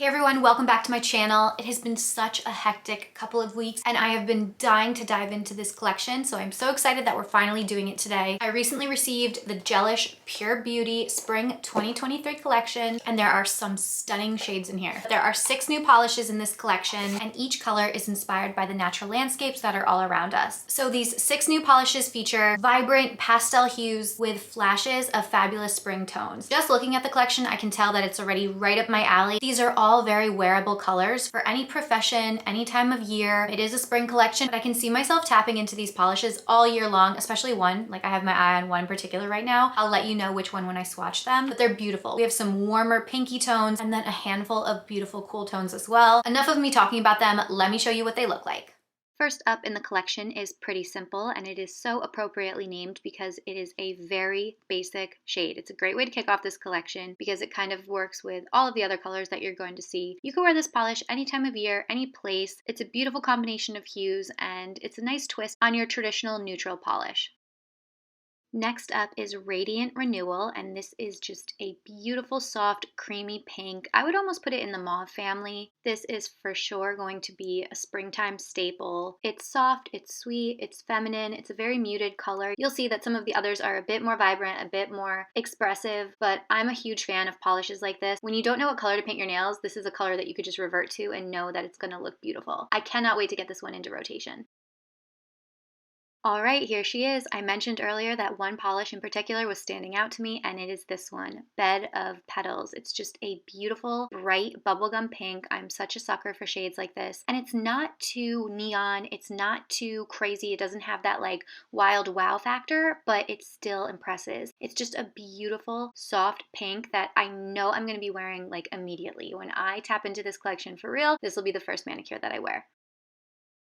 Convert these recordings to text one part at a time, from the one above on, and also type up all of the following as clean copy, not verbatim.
Hey everyone, welcome back to my channel. It has been such a hectic couple of weeks and I have been dying to dive into this collection, so I'm so excited that we're finally doing it today. I recently received the Gelish Pure Beauty Spring 2023 collection and there are some stunning shades in here. There are 6 new polishes in this collection and each color is inspired by the natural landscapes that are all around us. So these 6 new polishes feature vibrant pastel hues with flashes of fabulous spring tones. Just looking at the collection, I can tell that it's already right up my alley. These are all very wearable colors for any profession, any time of year. It is a spring collection, but I can see myself tapping into these polishes all year long, especially one. Like I have my eye on one particular right now. I'll let you know which one when I swatch them, but they're beautiful. We have some warmer pinky tones and then a handful of beautiful cool tones as well. Enough of me talking about them. Let me show you what they look like. First up in the collection is Pretty Simple, and it is so appropriately named because it is a very basic shade. It's a great way to kick off this collection because it kind of works with all of the other colors that you're going to see. You can wear this polish any time of year, any place. It's a beautiful combination of hues and it's a nice twist on your traditional neutral polish. Next up is Radiant Renewal, and this is just a beautiful, soft, creamy pink. I would almost put it in the mauve family. This is for sure going to be a springtime staple. It's soft, it's sweet, it's feminine, it's a very muted color. You'll see that some of the others are a bit more vibrant, a bit more expressive, but I'm a huge fan of polishes like this. When you don't know what color to paint your nails, this is a color that you could just revert to and know that it's gonna look beautiful. I cannot wait to get this one into rotation. All right, here she is. I mentioned earlier that one polish in particular was standing out to me, and it is this one, Bed of Petals. It's just a beautiful, bright bubblegum pink. I'm such a sucker for shades like this. And it's not too neon, it's not too crazy. It doesn't have that like wild wow factor, but it still impresses. It's just a beautiful, soft pink that I know I'm gonna be wearing like immediately. When I tap into this collection for real, this will be the first manicure that I wear.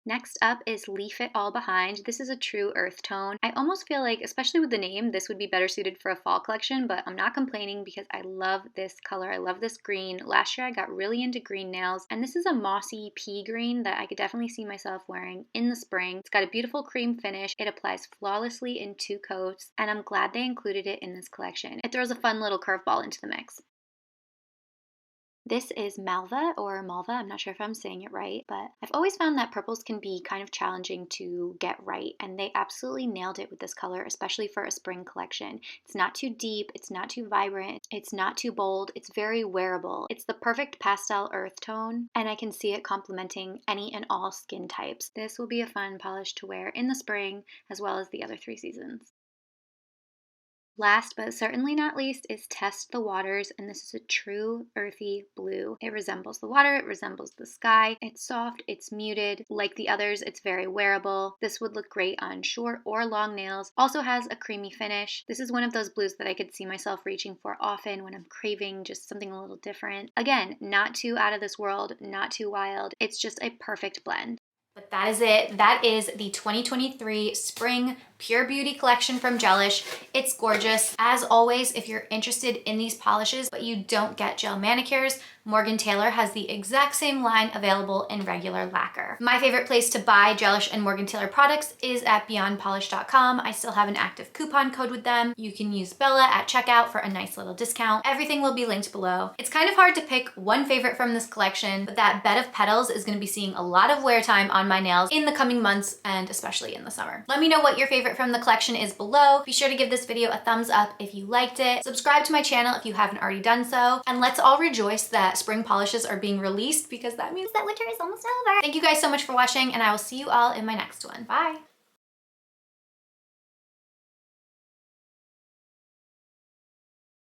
Next up is Leave It All Behind. This is a true earth tone. I almost feel like, especially with the name, this would be better suited for a fall collection, but I'm not complaining because I love this color. I love this green. Last year I got really into green nails, and this is a mossy pea green that I could definitely see myself wearing in the spring. It's got a beautiful cream finish. It applies flawlessly in 2 coats, and I'm glad they included it in this collection. It throws a fun little curveball into the mix. This is Malva, or Malva, I'm not sure if I'm saying it right, but I've always found that purples can be kind of challenging to get right, and they absolutely nailed it with this color, especially for a spring collection. It's not too deep, it's not too vibrant, it's not too bold, it's very wearable. It's the perfect pastel earth tone, and I can see it complementing any and all skin types. This will be a fun polish to wear in the spring, as well as the other 3 seasons. Last but certainly not least is Test the Waters, and this is a true earthy blue. It resembles the water, it resembles the sky. It's soft, it's muted. Like the others, it's very wearable. This would look great on short or long nails. Also has a creamy finish. This is one of those blues that I could see myself reaching for often when I'm craving just something a little different. Again, not too out of this world, not too wild. It's just a perfect blend. But that is it. That is the 2023 Spring Pure Beauty collection from Gelish. It's gorgeous. As always, if you're interested in these polishes, but you don't get gel manicures, Morgan Taylor has the exact same line available in regular lacquer. My favorite place to buy Gelish and Morgan Taylor products is at beyondpolish.com. I still have an active coupon code with them. You can use Bella at checkout for a nice little discount. Everything will be linked below. It's kind of hard to pick one favorite from this collection, but that Bed of Petals is going to be seeing a lot of wear time on my nails in the coming months and especially in the summer. Let me know what your favorite from the collection is below. Be sure to give this video a thumbs up if you liked it. Subscribe to my channel if you haven't already done so. And let's all rejoice that spring polishes are being released because that means that winter is almost over. Thank you guys so much for watching and I will see you all in my next one. Bye.